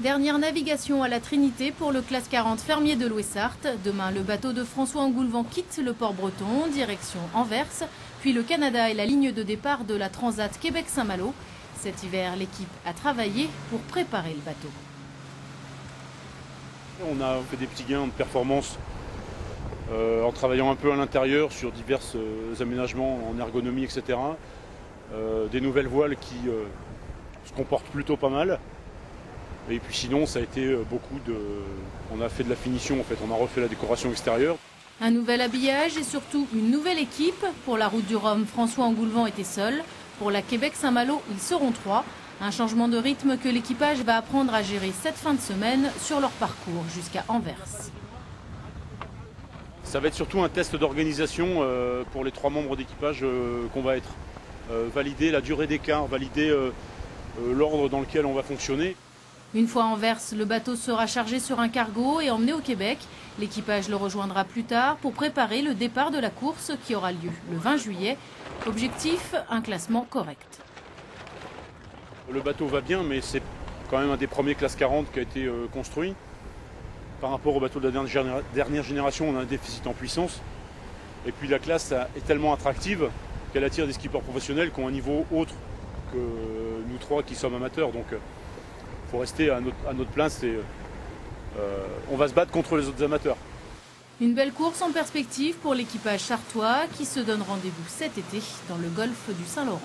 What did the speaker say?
Dernière navigation à la Trinité pour le classe 40 fermier de l'Ouessart. Demain, le bateau de François Engoulevent quitte le port breton, direction Anvers, puis le Canada et la ligne de départ de la Transat Québec-Saint-Malo. Cet hiver, l'équipe a travaillé pour préparer le bateau. On a fait des petits gains de performance en travaillant un peu à l'intérieur sur divers aménagements en ergonomie, etc. Des nouvelles voiles qui se comportent plutôt pas mal. Et puis sinon, ça a été on a fait de la finition en fait, on a refait la décoration extérieure. Un nouvel habillage et surtout une nouvelle équipe. Pour la route du Rhum, François Engoulevent était seul. Pour la Québec-Saint-Malo, ils seront 3. Un changement de rythme que l'équipage va apprendre à gérer cette fin de semaine sur leur parcours jusqu'à Anvers. Ça va être surtout un test d'organisation pour les 3 membres d'équipage qu'on va être. Valider la durée d'écart, valider l'ordre dans lequel on va fonctionner. Une fois à Anvers, le bateau sera chargé sur un cargo et emmené au Québec. L'équipage le rejoindra plus tard pour préparer le départ de la course qui aura lieu le 20 juillet. Objectif, un classement correct. Le bateau va bien, mais c'est quand même un des premiers classe 40 qui a été construit. Par rapport au bateau de la dernière génération, on a un déficit en puissance. Et puis la classe est tellement attractive qu'elle attire des skippers professionnels qui ont un niveau autre que nous 3 qui sommes amateurs. Donc il faut rester à notre place et on va se battre contre les autres amateurs. Une belle course en perspective pour l'équipage chartois qui se donne rendez-vous cet été dans le golfe du Saint-Laurent.